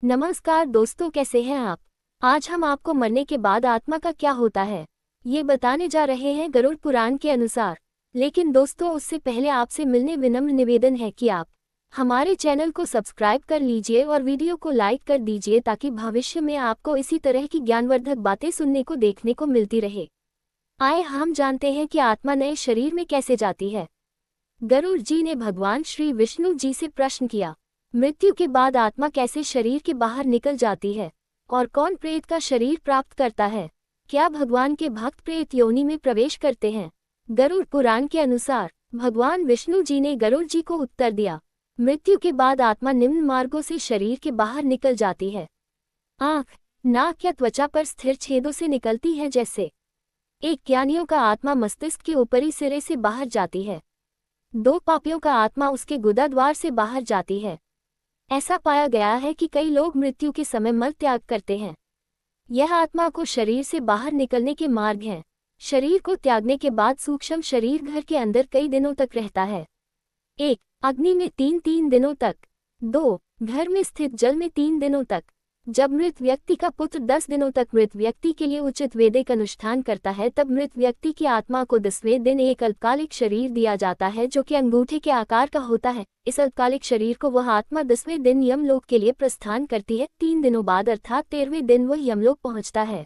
नमस्कार दोस्तों, कैसे हैं आप। आज हम आपको मरने के बाद आत्मा का क्या होता है ये बताने जा रहे हैं गरुड़ पुराण के अनुसार। लेकिन दोस्तों, उससे पहले आपसे मिलने विनम्र निवेदन है कि आप हमारे चैनल को सब्सक्राइब कर लीजिए और वीडियो को लाइक कर दीजिए ताकि भविष्य में आपको इसी तरह की ज्ञानवर्धक बातें सुनने को देखने को मिलती रहे। आए हम जानते हैं कि आत्मा नए शरीर में कैसे जाती है। गरुड़ जी ने भगवान श्री विष्णु जी से प्रश्न किया, मृत्यु के बाद आत्मा कैसे शरीर के बाहर निकल जाती है और कौन प्रेत का शरीर प्राप्त करता है? क्या भगवान के भक्त प्रेत योनि में प्रवेश करते हैं? गरुड़ पुराण के अनुसार भगवान विष्णु जी ने गरुड़ जी को उत्तर दिया, मृत्यु के बाद आत्मा निम्न मार्गों से शरीर के बाहर निकल जाती है। आँख, नाक या त्वचा पर स्थिर छेदों से निकलती है। जैसे एक ज्ञानियों का आत्मा मस्तिष्क के ऊपरी सिरे से बाहर जाती है, दो पापियों का आत्मा उसके गुदा द्वार से बाहर जाती है। ऐसा पाया गया है कि कई लोग मृत्यु के समय मल त्याग करते हैं। यह आत्मा को शरीर से बाहर निकलने के मार्ग हैं। शरीर को त्यागने के बाद सूक्ष्म शरीर घर के अंदर कई दिनों तक रहता है। 1. अग्नि में 3 दिनों तक। 2. घर में स्थित जल में 3 दिनों तक। जब मृत व्यक्ति का पुत्र 10 दिनों तक मृत व्यक्ति के लिए उचित वैदिक अनुष्ठान करता है, तब मृत व्यक्ति की आत्मा को 10वें दिन एक अल्पकालिक शरीर दिया जाता है जो कि अंगूठे के आकार का होता है। इस अल्पकालिक शरीर को वह आत्मा 10वें दिन यमलोक के लिए प्रस्थान करती है। 3 दिनों बाद अर्थात 13वें दिन वह यमलोक पहुंचता है।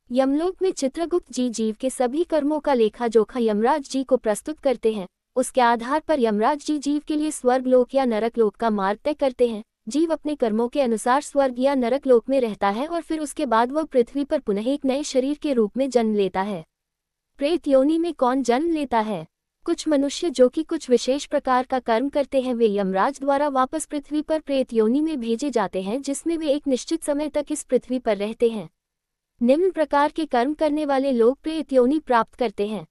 यमलोक में चित्रगुप्त जी जीव के सभी कर्मों का लेखा जोखा यमराज जी को प्रस्तुत करते हैं। उसके आधार पर यमराज जी जीव के लिए स्वर्गलोक या नरकलोक का मार्ग तय करते हैं। जीव अपने कर्मों के अनुसार स्वर्ग या नरक लोक में रहता है और फिर उसके बाद वह पृथ्वी पर पुनः एक नए शरीर के रूप में जन्म लेता है। प्रेत योनि में कौन जन्म लेता है? कुछ मनुष्य जो कि कुछ विशेष प्रकार का कर्म करते हैं, वे यमराज द्वारा वापस पृथ्वी पर प्रेत योनि में भेजे जाते हैं, जिसमें वे एक निश्चित समय तक इस पृथ्वी पर रहते हैं। निम्न प्रकार के कर्म करने वाले लोग प्रेत योनि प्राप्त करते हैं।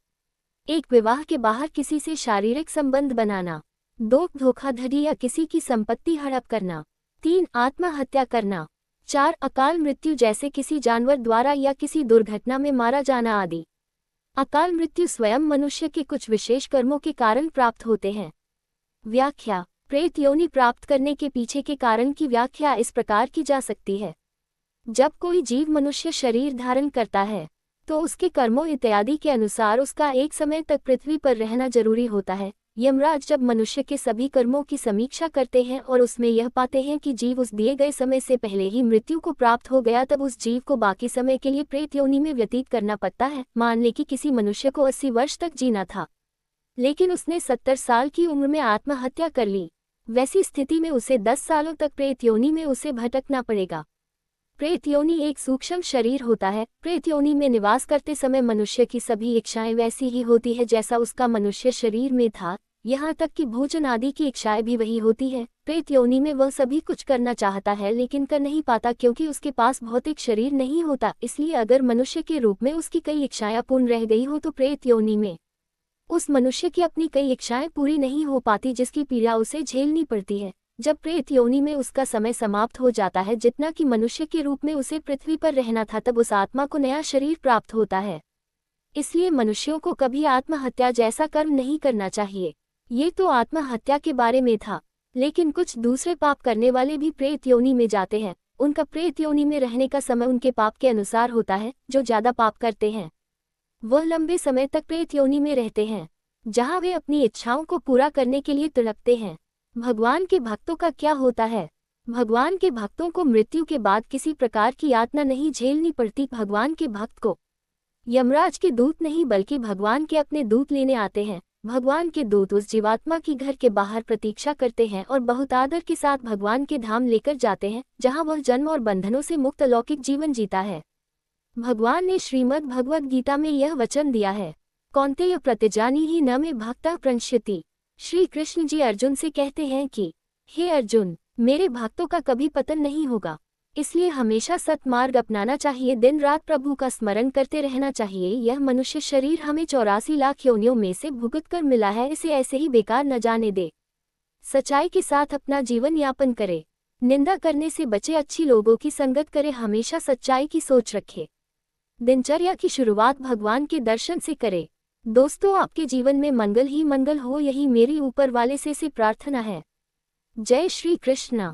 1. विवाह के बाहर किसी से शारीरिक संबंध बनाना। 2. धोखाधड़ी या किसी की संपत्ति हड़प करना। 3. आत्महत्या करना। 4. अकाल मृत्यु जैसे किसी जानवर द्वारा या किसी दुर्घटना में मारा जाना आदि। अकाल मृत्यु स्वयं मनुष्य के कुछ विशेष कर्मों के कारण प्राप्त होते हैं। व्याख्या। प्रेत योनि प्राप्त करने के पीछे के कारण की व्याख्या इस प्रकार की जा सकती है। जब कोई जीव मनुष्य शरीर धारण करता है तो उसके कर्मों इत्यादि के अनुसार उसका एक समय तक पृथ्वी पर रहना जरूरी होता है। यमराज जब मनुष्य के सभी कर्मों की समीक्षा करते हैं और उसमें यह पाते हैं कि जीव उस दिए गए समय से पहले ही मृत्यु को प्राप्त हो गया, तब उस जीव को बाकी समय के लिए प्रेत योनि में व्यतीत करना पड़ता है। मान ले कि किसी मनुष्य को 80 वर्ष तक जीना था, लेकिन उसने 70 साल की उम्र में आत्महत्या कर ली। वैसी स्थिति में उसे 10 सालों तक प्रेत योनि में उसे भटकना पड़ेगा। प्रेत योनि एक सूक्ष्म शरीर होता है। प्रेत योनि में निवास करते समय मनुष्य की सभी इच्छाएं वैसी ही होती है जैसा उसका मनुष्य शरीर में था, यहाँ तक कि भोजन आदि की इच्छाएं भी वही होती है। प्रेत योनि में वह सभी कुछ करना चाहता है लेकिन कर नहीं पाता, क्योंकि उसके पास भौतिक शरीर नहीं होता। इसलिए अगर मनुष्य के रूप में उसकी कई इच्छाएं पूर्ण रह गई हो तो प्रेत योनि में उस मनुष्य की अपनी कई इच्छाएं पूरी नहीं हो पाती, जिसकी पीड़ा उसे झेलनी पड़ती है। जब प्रेत योनि में उसका समय समाप्त हो जाता है, जितना कि मनुष्य के रूप में उसे पृथ्वी पर रहना था, तब उस आत्मा को नया शरीर प्राप्त होता है। इसलिए मनुष्यों को कभी आत्महत्या जैसा कर्म नहीं करना चाहिए। ये तो आत्महत्या के बारे में था, लेकिन कुछ दूसरे पाप करने वाले भी प्रेत योनि में जाते हैं। उनका प्रेत योनि में रहने का समय उनके पाप के अनुसार होता है। जो ज्यादा पाप करते हैं वह लंबे समय तक प्रेत योनि में रहते हैं, जहां वे अपनी इच्छाओं को पूरा करने के लिए तड़पते हैं। भगवान के भक्तों का क्या होता है? भगवान के भक्तों को मृत्यु के बाद किसी प्रकार की यातना नहीं झेलनी पड़ती। भगवान के भक्त को यमराज के दूत नहीं बल्कि भगवान के अपने दूत लेने आते हैं। भगवान के दूत उस जीवात्मा की घर के बाहर प्रतीक्षा करते हैं और बहुत आदर के साथ भगवान के धाम लेकर जाते हैं, जहां वह जन्म और बंधनों से मुक्त अलौकिक जीवन जीता है। भगवान ने श्रीमद् भगवद गीता में यह वचन दिया है, कौन्तेय प्रतिजानी ही न मे भक्ता प्रणश्यति। श्री कृष्ण जी अर्जुन से कहते हैं कि हे अर्जुन, मेरे भक्तों का कभी पतन नहीं होगा, इसलिए हमेशा सत्मार्ग अपनाना चाहिए। दिन रात प्रभु का स्मरण करते रहना चाहिए। यह मनुष्य शरीर हमें 84 लाख योनियों में से भुगत कर मिला है, इसे ऐसे ही बेकार न जाने दे। सच्चाई के साथ अपना जीवन यापन करे, निंदा करने से बचे, अच्छी लोगों की संगत करे, हमेशा सच्चाई की सोच रखे। दिनचर्या की शुरुआत भगवान के दर्शन से करे। दोस्तों, आपके जीवन में मंगल ही मंगल हो, यही मेरी ऊपर वाले से प्रार्थना है। जय श्री कृष्ण।